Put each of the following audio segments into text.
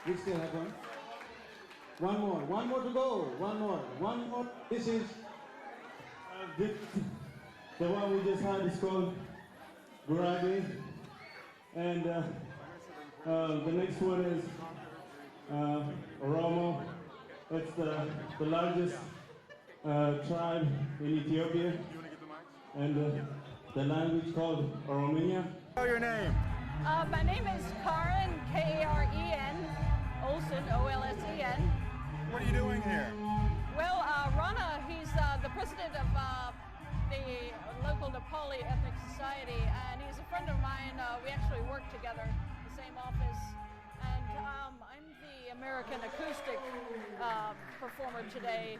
We still have one. One more to go. One more. This is the one we just had is called Gurage, and the next one is Oromo. It's the largest tribe in Ethiopia, and the language called Oromia. Tell your name. My name is Karen, Karen Olsen, Olsen. What are you doing here? Well, Rana, he's the president of the local Nepali Ethnic Society, and he's a friend of mine. We actually work together in the same office. And I'm the American acoustic performer today,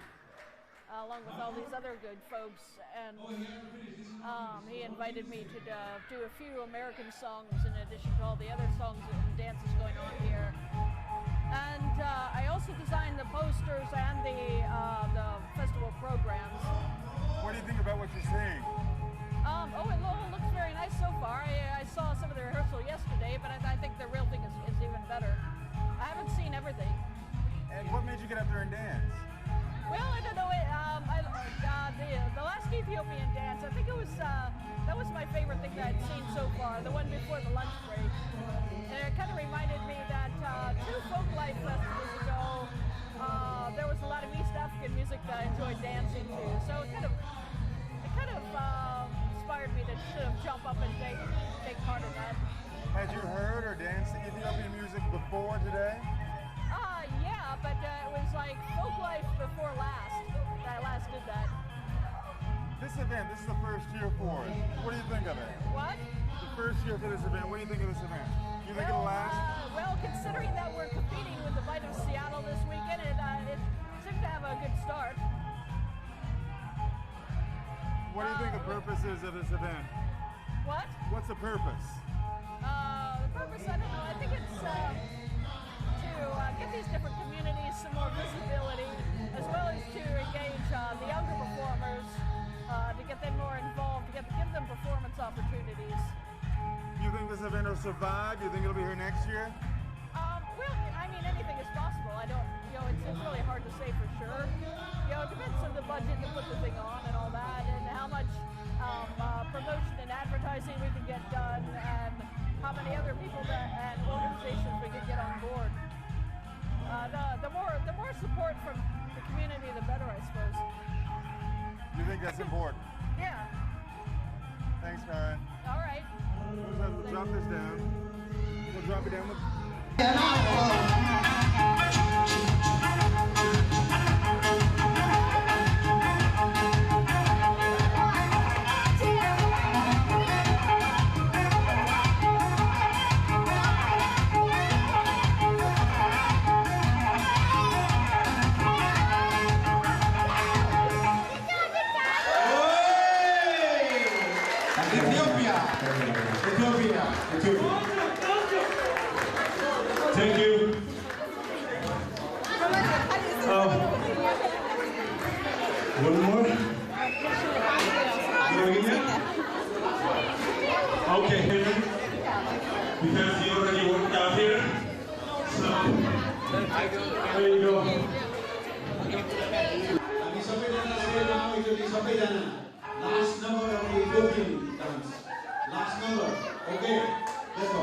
along with all these other good folks. And he invited me to do a few American songs in addition to all the other songs and dances going on here. And I also designed the the posters and the festival programs. What do you think about what you're seeing? It looks very nice so far. I saw some of the rehearsal yesterday, but I think the real thing is even better. I haven't seen everything. And what made you get up there and dance? Well, I don't know. The last Ethiopian dance, I think that was my favorite thing that I'd seen so far, the one before the lunch break. And it kind of reminded me that 2 Folklife festivals ago, there was a lot of East African music that I enjoyed dancing to. So it kind of inspired me to sort of jump up and take part in that. Had you heard or danced Ethiopian music before today? Yeah, but it was like Folklife before last that I last did that. This event, this is the first year for it. What do you think of it? What? The first year for this event, what do you think of this event? You think it'll last? Well, considering that we're competing with the Bite of Seattle this weekend, it seemed to have a good start. What do you think the purpose is of this event? What? What's the purpose? The purpose, I don't know. I think it's to get these different communities some more visibility, as well as to engage the younger performers, to get them more involved, to give them performance opportunities. Do you think this event will survive? Do you think it'll be here next year? Well, I mean, anything is possible. I don't, it's really hard to say for sure. It depends on the budget to put the thing on and all that, and how much promotion and advertising we can get done, and how many other people and organizations we can get on board. The more support from the community, the better, I suppose. You think that's important? Yeah. Thanks, Karen. All right. We'll drop this down. We'll drop it down with... Ethiopia. Thank you. One more. Okay. Because you already worked out here. So there you go. Last number of the Ethiopian dance. Last number. Okay, let's go.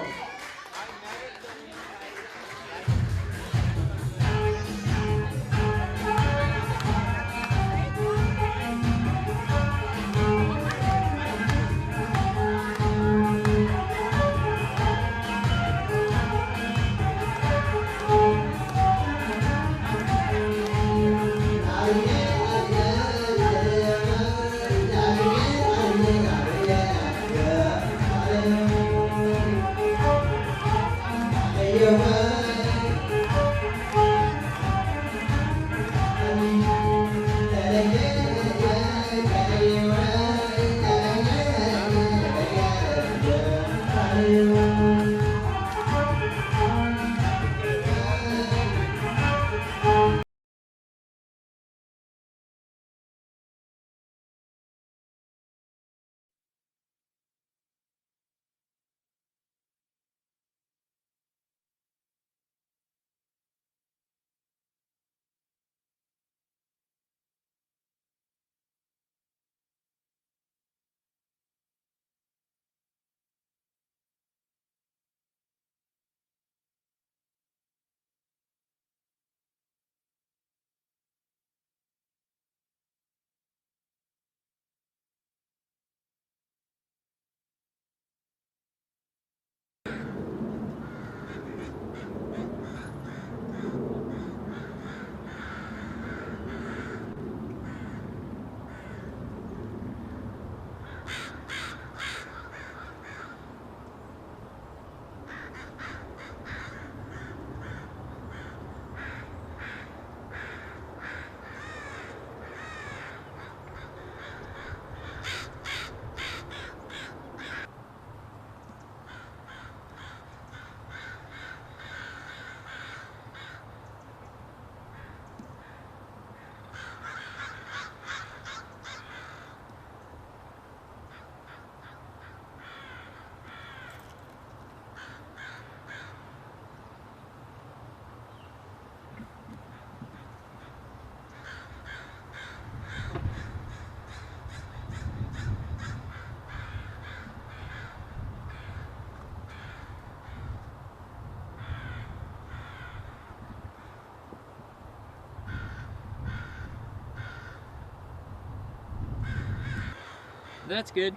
That's good.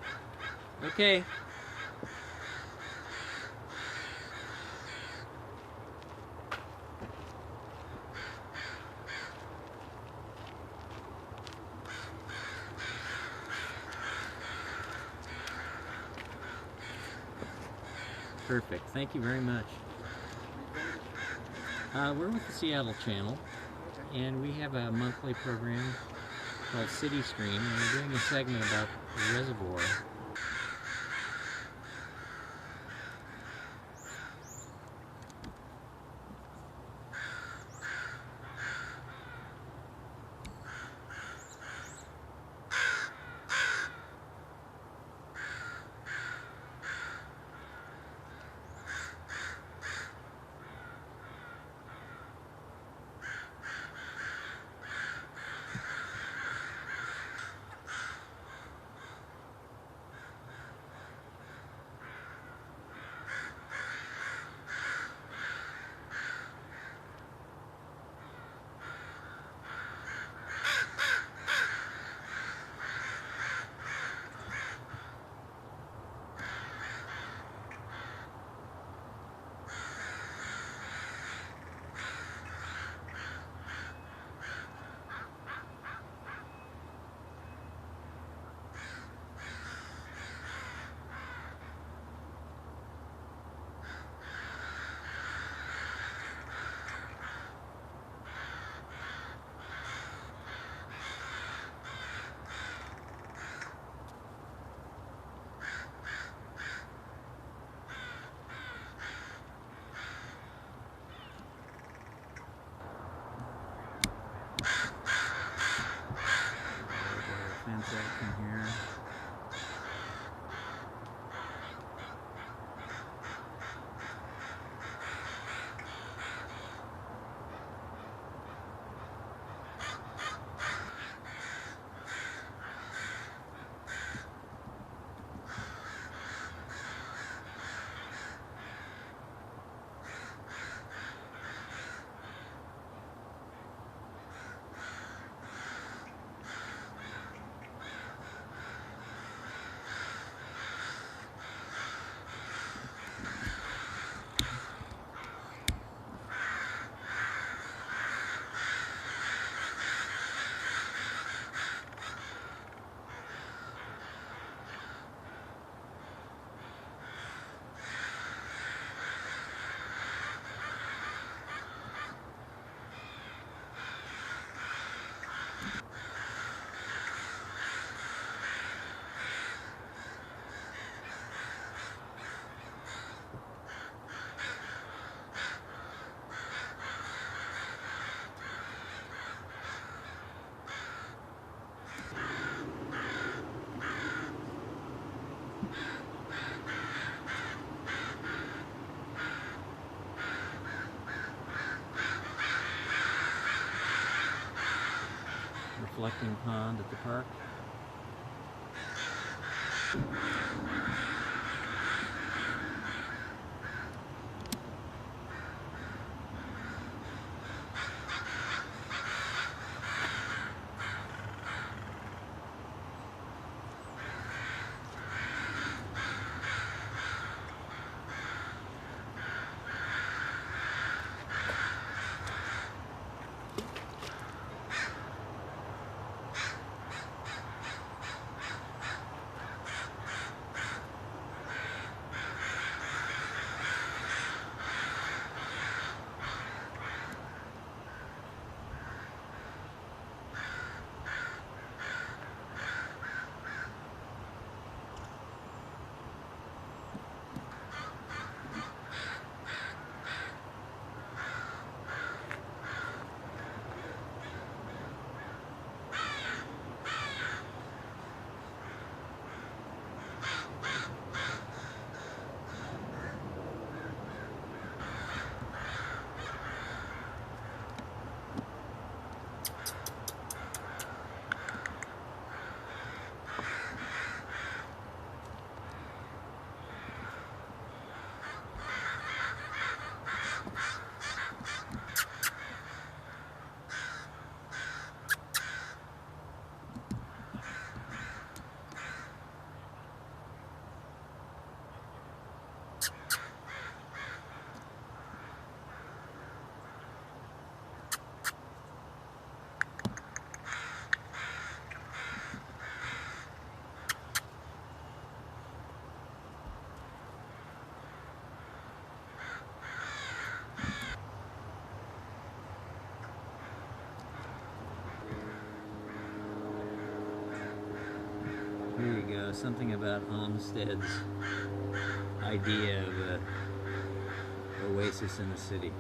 Okay. Perfect. Thank you very much. We're with the Seattle Channel, and we have a monthly program called City Stream, and we're doing a segment about the reservoir. Fence action here. Reflecting pond at the park. something about Olmsted's idea of a oasis in the city.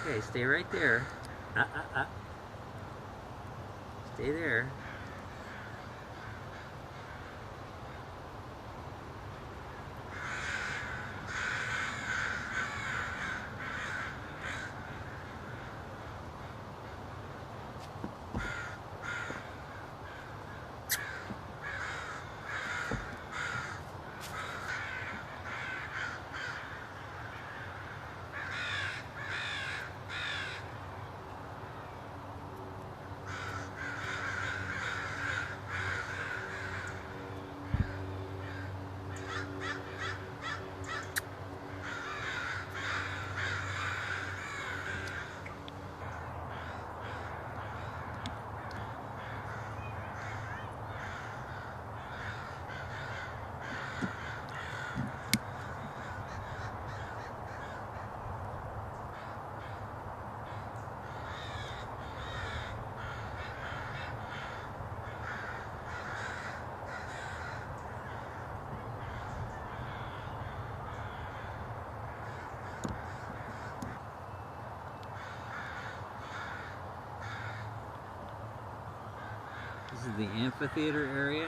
Okay, stay right there. Stay there. This is the amphitheater area.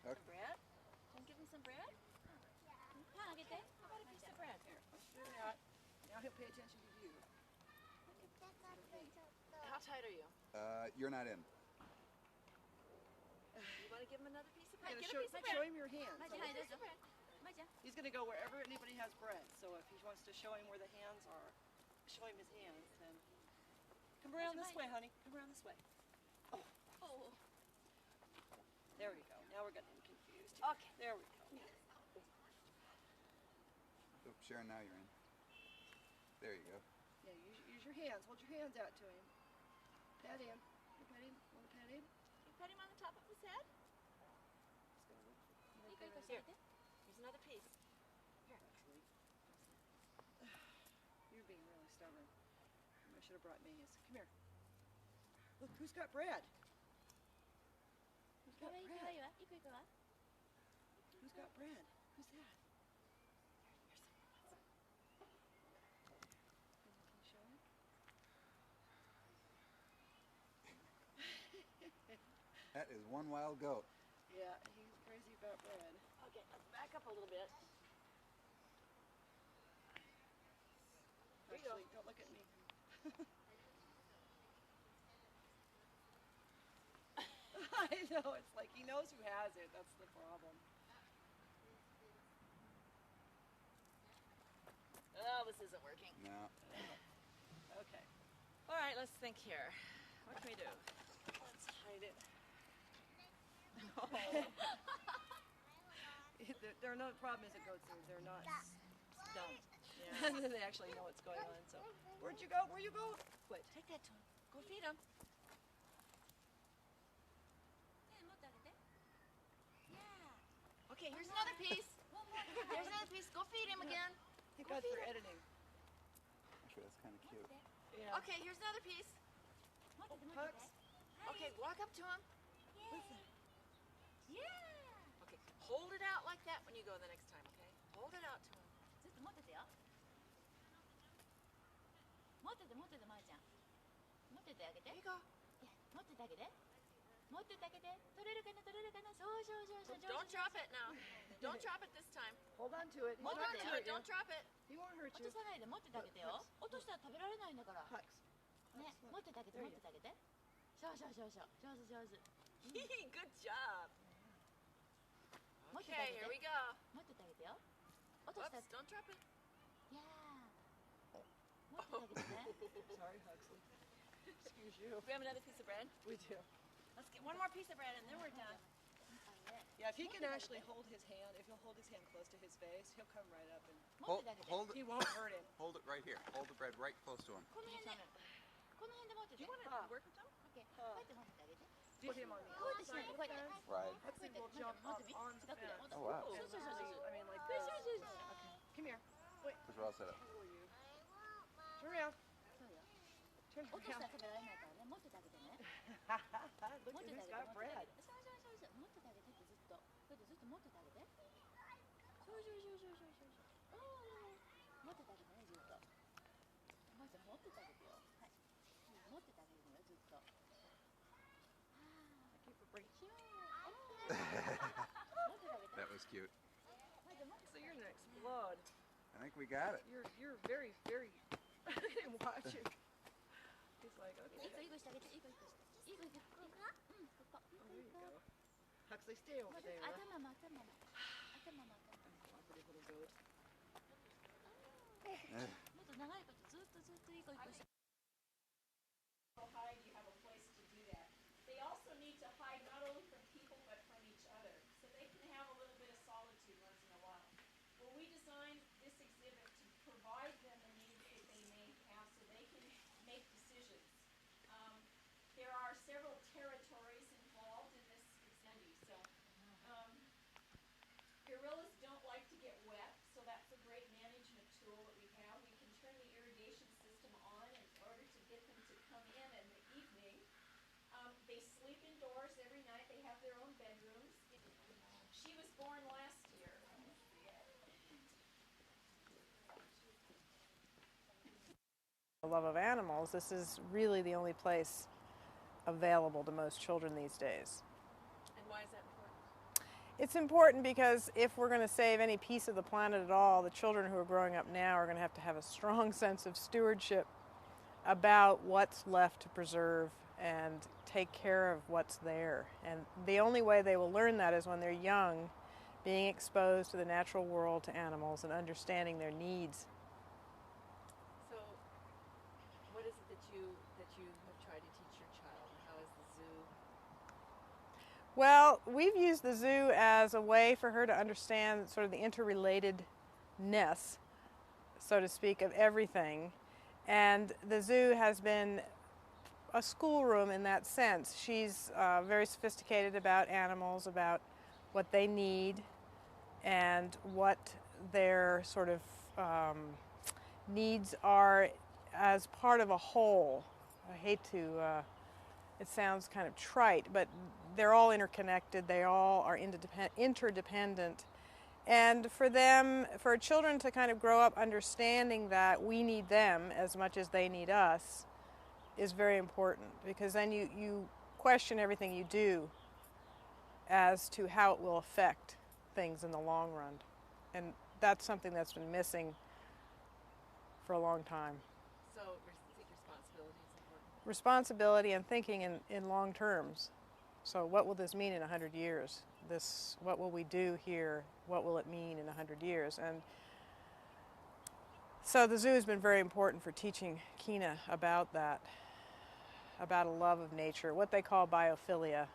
Bread? Can you give him some bread? Come on, get that. How about a piece of bread? Here, let's do that. Now he'll pay attention to you. How tight are you? You're not in. You want to give him another piece of bread? You're Get gonna a piece of show bread. him your hands. Get a piece of bread. He's going to go wherever anybody has bread. So if he wants to show him where the hands are, show him his hands, then come around this way, honey. Come around this way. Oh. There we go. Now we're getting confused. Okay. There we go. Oh, Sharon, now you're in. There you go. Yeah, use your hands. Hold your hands out to him. Pat him. You pet him? Want to pet him? You put him on the top of his head? Here. Here's another piece. Here. You're being really stubborn. I should have brought Maze. Come here. Look, who's got bread? Who's got bread? Who's got bread? Who's that? Can you show him? That is one wild goat. Yeah, he's crazy about bread. Okay, let's back up a little bit. Here you go. Actually, don't look at me. I know, it's like he knows who has it. That's the problem. Oh, this isn't working. No. Okay. All right, let's think here. What can we do? Let's hide it. They're not, the problem isn't goats, they're not dumb. Yeah. They actually know what's going on. So, where'd you go? Where you go? Quit. Take that to him. Go feed him. Okay, here's another piece. There's another piece. Go feed him again. Thank God for editing. Actually, that's kind of cute. Yeah. Okay, here's another piece. Pucks. Okay, walk up to him. Listen. Okay, hold it out like that when you go the next time, okay? Hold it out to him. There you go. 持ってってあげて。取れるかな取れるかな。そうそうそうそう。 Don't drop it now. Don't drop it this time. Hold on to it. Hold on to it. Don't drop it. He won't hurt 落 you. とさないで持ってってあげてよ。落としたら食べられないんだから。 Hux. ね、持ってってあげて持ってってあげて。そうそうそうそう。上手上手。 Good job. 持ってってあ Okay, げて here。we go. 持ってってあげてよ。落としたら Whoops, don't drop it. いやー。持ってってあげてね。 Sorry, Huxley. Excuse you. Do we have another piece of bread? We do. Let's get one more piece of bread and then we're done. Yeah, if he can actually hold his hand, if he'll hold his hand close to his face, he'll come right up and 持ってってあげて。 Hold he it. won't hurt him. Hold it right here. Hold the bread right close to him. この辺で。この辺で持ってて。 Do you want to work with them? オッケー。こうやって持ってってあげて。 Put him on the こうやってしないでこうやって。 Right. こうやって will jump up on the 近くで。 fence. Oh, wow. そうそうそうそう。 I mean, like そう this. そうそうそう。 Come here. Push well set up. Turn around. そうよ。 Turn 落としたら around. 食べられないからね。持ってってあげてね。 Look 持っ at てってあ who's げて。 got 持ってってあ bread. げて。そうそうそうそう。持ってってあげてってずっと。こうやってずっと持ってってあげて。そうそうそうそうそうそう。持ってってあげてねずっと。まず持ってってあげてよ。はい。持ってってあげるのよずっと。Keep it break. ひょー。持ってってあげて。 That was cute. So you're gonna explode. I think we got it. You're very, very. I didn't watch it. He's like, いい okay. 子いい子してあげて。いい子いい子して。いい子いい子。うん、ここ。いい There 子いい you 子。 go. Huxley, stay over there. 頭も頭も。頭も頭も。 Pretty little goat. もっと長いことずっとずっといい子いい子して。 hide, you have a place to do that. They also need to hide not only from people but from each other, so they can have a little bit of solitude once in a while. Well, we designed this exhibit to provide them the needs that they may have so they can make decisions. There are several territories involved in this exhibit, so gorillas don't like to get wet, so that's a great management tool that we have. We can turn the irrigation system on in order to get them to come in the evening. They sleep indoors every night. They have their own bedrooms. She was born last year. The love of animals, this is really the only place available to most children these days. And why is that important? It's important because if we're going to save any piece of the planet at all, the children who are growing up now are going to have a strong sense of stewardship about what's left to preserve and take care of what's there. And the only way they will learn that is when they're young, being exposed to the natural world, to animals, and understanding their needs. So, what is it that you have tried to teach your child? How is the zoo? Well, we've used the zoo as a way for her to understand sort of the interrelatedness, so to speak, of everything. And the zoo has been a schoolroom in that sense. She's very sophisticated about animals, about what they need, and what their sort of needs are as part of a whole. I hate to, it sounds kind of trite, but they're all interconnected, they all are interdependent. And for them, for children to kind of grow up understanding that we need them as much as they need us is very important, because then you question everything you do as to how it will affect things in the long run. And that's something that's been missing for a long time. So, responsibility is important. Responsibility and thinking in long terms. So what will this mean in 100 years? What will we do here? What will it mean in 100 years? And so the zoo has been very important for teaching Kina about that, about a love of nature, what they call biophilia,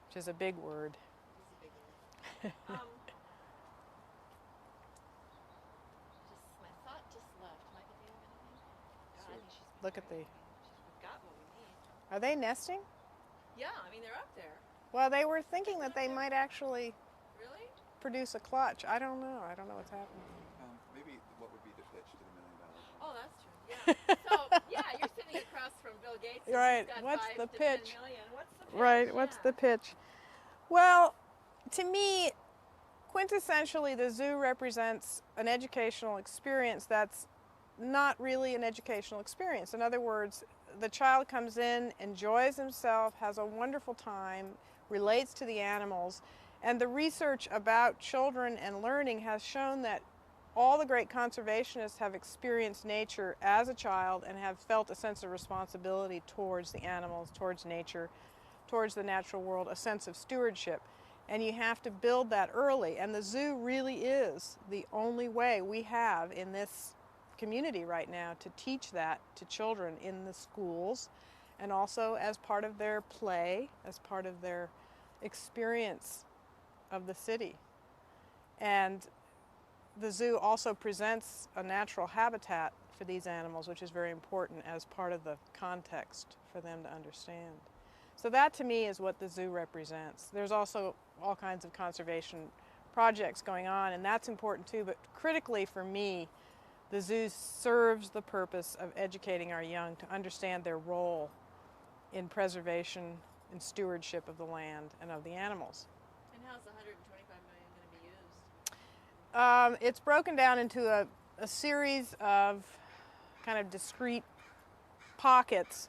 which is a big word. My thought just left. Micah, do you have anything? God, I think she's Look at the, we've got what we need. are they nesting? Yeah, I mean, they're up there. Well, they were thinking that they might actually Really? produce a clutch. I don't know what's happening. Maybe what would be the pitch to the $1 million? Oh, that's true. Yeah. So, yeah, you're sitting across from Bill Gates. And Right. He's got What's 5 the to 10 pitch? million. What's the pitch? Right, what's the pitch? Well, to me, quintessentially, the zoo represents an educational experience that's not really an educational experience. In other words, the child comes in, enjoys himself, has a wonderful time, relates to the animals, and the research about children and learning has shown that all the great conservationists have experienced nature as a child and have felt a sense of responsibility towards the animals, towards nature, towards the natural world, a sense of stewardship. And you have to build that early. And the zoo really is the only way we have in this community right now to teach that to children in the schools and also as part of their play, as part of their experience of the city. And the zoo also presents a natural habitat for these animals, which is very important as part of the context for them to understand. So that to me is what the zoo represents. There's also all kinds of conservation projects going on, and that's important too, but critically for me, the zoo serves the purpose of educating our young to understand their role in preservation and stewardship of the land and of the animals. And how's the $125 million going to be used? It's broken down into a series of kind of discrete pockets.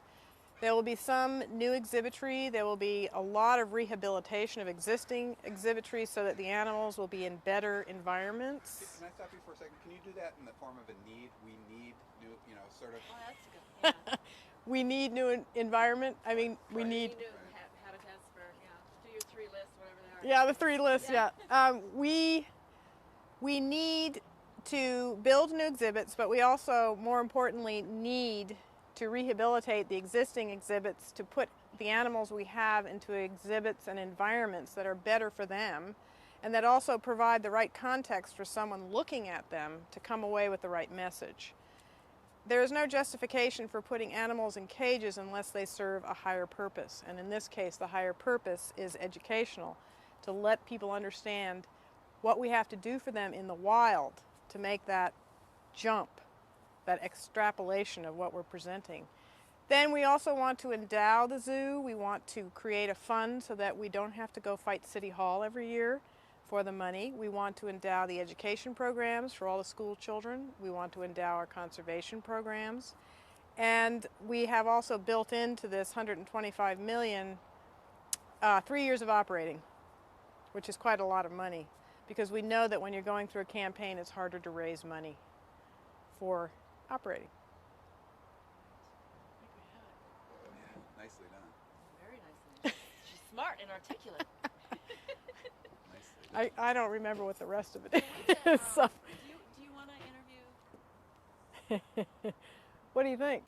There will be some new exhibitry. There will be a lot of rehabilitation of existing exhibitry so that the animals will be in better environments. Can I stop you for a second? Can you do that in the form of a need? We need new, you know, sort of. Oh, that's good. Yeah. We need new environment. I mean, we Or need. new habitats for, do your 3 lists, whatever they are. Yeah, the 3 lists. Yeah. We need to build new exhibits, but we also, more importantly, need to rehabilitate the existing exhibits to put the animals we have into exhibits and environments that are better for them and that also provide the right context for someone looking at them to come away with the right message. There is no justification for putting animals in cages unless they serve a higher purpose, and in this case the higher purpose is educational, to let people understand what we have to do for them in the wild to make that jump, that extrapolation of what we're presenting. Then we also want to endow the zoo. We want to create a fund so that we don't have to go fight City Hall every year for the money. We want to endow the education programs for all the school children. We want to endow our conservation programs. And we have also built into this $125 million 3 years of operating, which is quite a lot of money, because we know that when you're going through a campaign, it's harder to raise money for operating. Yeah, nicely done. Very nicely. She's smart and articulate. Nicely done. I don't remember what the rest of it is. So, Do you want to interview? what do you think?